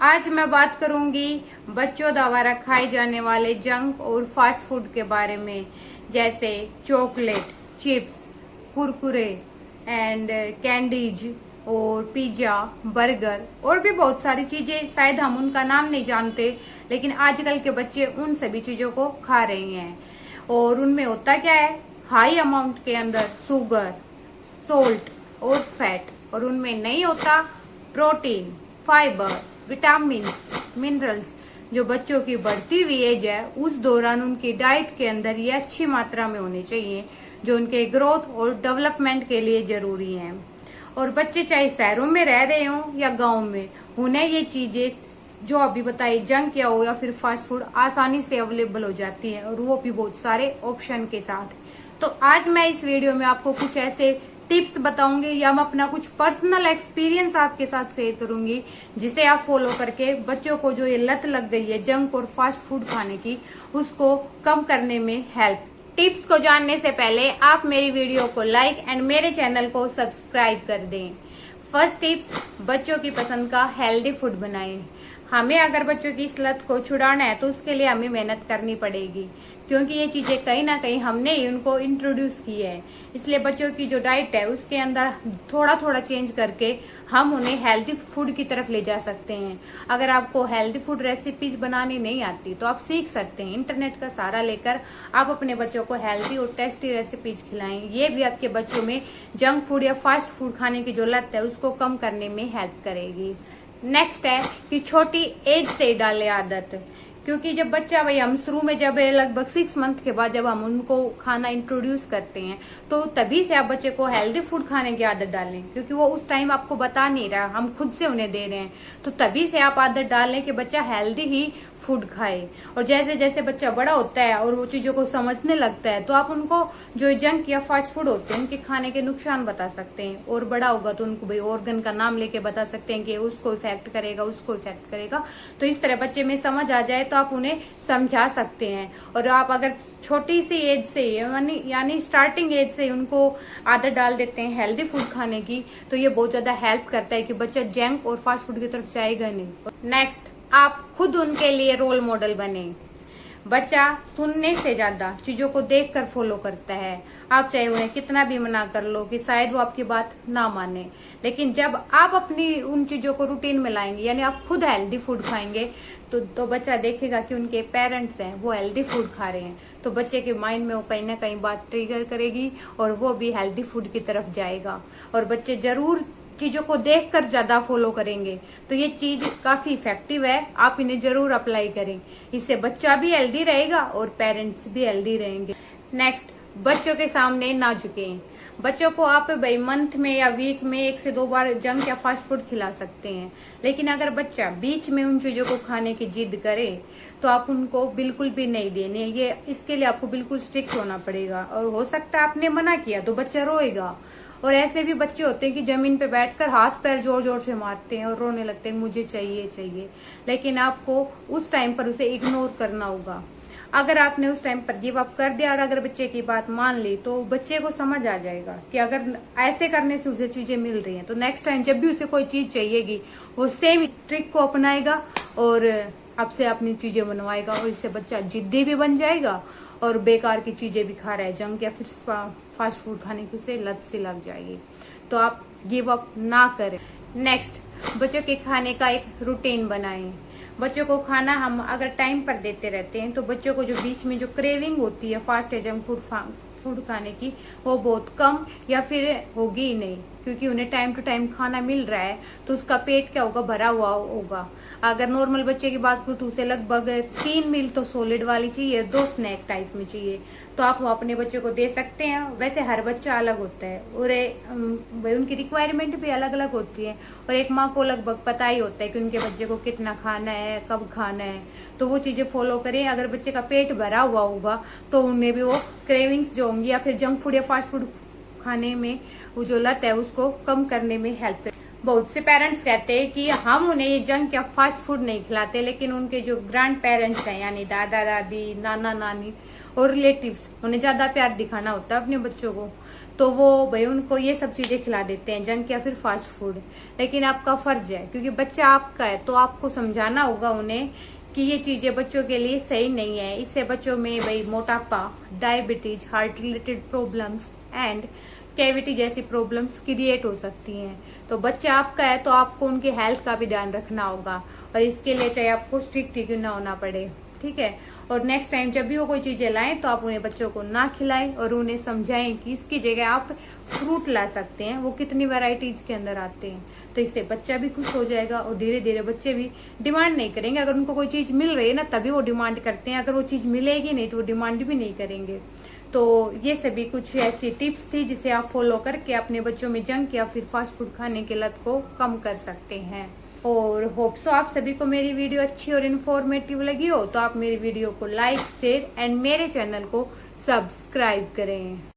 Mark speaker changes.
Speaker 1: आज मैं बात करूंगी बच्चों द्वारा खाए जाने वाले जंक और फास्ट फूड के बारे में, जैसे chocolate, chips, Kurkure and candies और पिज्जा, बर्गर और भी बहुत सारी चीजें। शायद हम उनका नाम नहीं जानते, लेकिन आजकल के बच्चे उन सभी चीजों को खा रहे हैं। और उनमें होता क्या है, हाई अमाउंट के अंदर शुगर, सोल्ट और फैट, और उनमें नहीं होता प्रोटीन, फाइबर, विटामिन्स, मिनरल्स, जो बच्चों की बढ़ती हुई एज है उस दौरान उनकी डाइट के अंदर ये अच्छी मात्रा में होनी चाहिए, जो उनके ग्रोथ और डेवलपमेंट के लिए जरूरी हैं। और बच्चे चाहे शहरों में रह रहे हों या गांव में, उन्हें ये चीजें जो अभी बताई, जंक या हो या फिर फास्ट फूड, आसानी से अवेलेबल हो जाती है, और वो भी बहुत सारे ऑप्शन के साथ। तो आज मैं इस वीडियो में आपको कुछ ऐसे टिप्स बताऊंगी या मैं अपना कुछ पर्सनल एक्सपीरियंस आपके साथ शेयर करूंगी, जिसे आप फॉलो करके बच्चों को जो ये लत लग गई है जंक और फास्ट फूड खाने की, उसको कम करने में हेल्प। टिप्स को जानने से पहले आप मेरी वीडियो को लाइक एंड मेरे चैनल को सब्सक्राइब कर दें। फर्स्ट टिप्स, बच्चों की पसंद का हेल्दी फूड बनाएं। हमें अगर बच्चों की इस लत को छुड़ाना है तो उसके लिए हमें मेहनत करनी पड़ेगी, क्योंकि ये चीजें कहीं ना कहीं हमने ही उनको इंट्रोड्यूस की है। इसलिए बच्चों की जो डाइट है उसके अंदर थोड़ा थोड़ा चेंज करके हम उन्हें हेल्दी फूड की तरफ ले जा सकते हैं। अगर आपको हेल्दी फूड रेसिपीज बनानी नहीं आती तो आप सीख सकते हैं, इंटरनेट का सहारा लेकर आप अपने बच्चों को हेल्दी और टेस्टी रेसिपीज खिलाएं। ये भी आपके बच्चों में जंक फूड या फास्ट फूड खाने की जो लत है उसको कम करने में हेल्प करेगी। नेक्स्ट है कि छोटी एज से डालें आदत, क्योंकि जब बच्चा, भाई हम शुरू में जब लगभग 6 मंथ के बाद जब हम उनको खाना इंट्रोड्यूस करते हैं तो तभी से आप बच्चे को हेल्दी फूड खाने की आदत डालें, क्योंकि वो उस टाइम आपको बता नहीं रहा, हम खुद से उन्हें दे रहे हैं। तो तभी से आप आदत डालें कि बच्चा हेल्दी ही फूड खाए। और जैसे जैसे बच्चा बड़ा होता है और वो चीजों को समझने लगता है तो आप उनको जो जंक या फास्ट फूड होते हैं उनके खाने के नुकसान बता सकते हैं, और बड़ा होगा तो उनको भाई ऑर्गन का नाम लेके बता सकते हैं कि उसको इफेक्ट करेगा, उसको इफेक्ट करेगा। तो इस तरह बच्चे में समझ आ जाए तो आप उन्हें समझा सकते हैं। और आप अगर छोटी सी एज से यानी स्टार्टिंग एज से उनको आदत डाल देते हैं हेल्दी फूड खाने की, तो ये बहुत ज्यादा हेल्प करता है कि बच्चा जंक और फास्ट फूड की तरफ जाएगा नहीं। नेक्स्ट, आप खुद उनके लिए रोल मॉडल बने। बच्चा सुनने से ज्यादा चीजों को देखकर फॉलो करता है। आप चाहे उन्हें कितना भी मना कर लो कि शायद वो आपकी बात ना माने, लेकिन जब आप अपनी उन चीजों को रूटीन में लाएंगे, यानी आप खुद हेल्दी फूड खाएंगे, तो बच्चा देखेगा कि उनके पेरेंट्स हैं वो हेल्दी फूड खा रहे हैं, तो बच्चे के माइंड में वो कहीं ना कहीं बात ट्रिगर करेगी और वो भी हेल्दी फूड की तरफ जाएगा। और बच्चे जरूर चीजों को देखकर ज्यादा फॉलो करेंगे। तो ये चीज काफी इफेक्टिव है, आप इन्हें जरूर अप्लाई करें। इससे बच्चा भी हेल्दी रहेगा और पेरेंट्स भी हेल्दी रहेंगे। नेक्स्ट, बच्चों के सामने ना झुकें। बच्चों को आप भाई मंथ में या वीक में 1 से 2 बार जंक या फास्ट फूड खिला सकते हैं, लेकिन अगर बच्चा बीच में उन चीजों को खाने की जिद करे तो आप उनको बिल्कुल भी नहीं देने। ये इसके लिए आपको बिल्कुल स्ट्रिक्ट होना पड़ेगा, और हो सकता है आपने मना किया तो बच्चा रोएगा। और ऐसे भी बच्चे होते हैं कि जमीन पे बैठकर हाथ पैर जोर जोर से मारते हैं और रोने लगते हैं, मुझे चाहिए चाहिए। लेकिन आपको उस टाइम पर उसे इग्नोर करना होगा। अगर आपने उस टाइम पर गिव अप कर दिया और अगर बच्चे की बात मान ली तो बच्चे को समझ आ जाएगा कि अगर ऐसे करने से उसे चीजें मिल रही हैं तो नेक्स्ट टाइम जब भी उसे कोई चीज चाहिएगी वो सेम ट्रिक को अपनाएगा और आपसे अपनी चीजें बनवाएगा। और इससे बच्चा जिद्दी भी बन जाएगा और बेकार की चीजें भी खा रहा है, जंक या फिर फास्ट फूड खाने की उसे लत सी लग जाएगी। तो आप गिव अप ना करें। नेक्स्ट, बच्चों के खाने का एक रूटीन बनाएं। बच्चों को खाना हम अगर टाइम पर देते रहते हैं तो बच्चों को जो बीच में जो क्रेविंग होती है फास्ट या जंक फूड खाने की, वो बहुत कम या फिर होगी ही नहीं, क्योंकि उन्हें टाइम टू टाइम खाना मिल रहा है तो उसका पेट क्या होगा, भरा हुआ होगा। अगर नॉर्मल बच्चे की बात करूँ तो उसे लगभग 3 मील तो सॉलिड वाली चाहिए, 2 स्नैक टाइप में चाहिए, तो आप वो अपने बच्चों को दे सकते हैं। वैसे हर बच्चा अलग होता है और उनकी रिक्वायरमेंट भी अलग अलग होती है, और एक माँ को लगभग पता ही होता है कि उनके बच्चे को कितना खाना है, कब खाना है, तो वो चीजें फॉलो करें। अगर बच्चे का पेट भरा हुआ होगा तो उन्हें भी वो क्रेविंग्स जो होंगी या फिर जंक फूड या फास्ट फूड खाने में वो जो लत है उसको कम करने में हेल्प करे। बहुत से पेरेंट्स कहते हैं कि हम उन्हें ये जंक या फास्ट फूड नहीं खिलाते, लेकिन उनके जो ग्रैंड पेरेंट्स हैं यानी दादा दादी, नाना नानी और रिलेटिव्स, उन्हें ज्यादा प्यार दिखाना होता है अपने बच्चों को। तो वो भाई उनको ये सब चीजें खिला देते हैं, जंक या फिर फास्ट फूड। लेकिन आपका फर्ज है, क्योंकि बच्चा आपका है, तो आपको समझाना होगा उन्हें कि ये चीजें बच्चों के लिए सही नहीं है। इससे बच्चों में भाई मोटापा, diabetes, heart related problems and cavity जैसी प्रॉब्लम्स क्रिएट हो सकती हैं। तो बच्चा आपका है, तो आपको उनके हेल्थ का भी ध्यान रखना होगा, और इसके लिए चाहे आपको स्ट्रिक्ट क्यों ना होना पड़े, ठीक है। और नेक्स्ट टाइम जब भी वो कोई चीजें लाएं तो आप उन्हें बच्चों को ना खिलाएं, और उन्हें समझाएं कि इसकी जगह आप फ्रूट ला सकते हैं, वो कितनी वैरायटीज के अंदर आते हैं। तो इससे बच्चा भी खुश हो जाएगा, और धीरे धीरे बच्चे भी डिमांड नहीं करेंगे। अगर उनको कोई चीज मिल रही है ना, तभी वो डिमांड करते हैं, अगर वो चीज मिलेगी नहीं तो वो डिमांड भी नहीं करेंगे। तो ये सभी कुछ ऐसी टिप्स थी जिसे आप फॉलो करके अपने बच्चों में जंक या फिर फास्ट फूड खाने की लत को कम कर सकते हैं। और होप सो आप सभी को मेरी वीडियो अच्छी और इन्फॉर्मेटिव लगी हो, तो आप मेरी वीडियो को लाइक, शेयर एंड मेरे चैनल को सब्सक्राइब करें।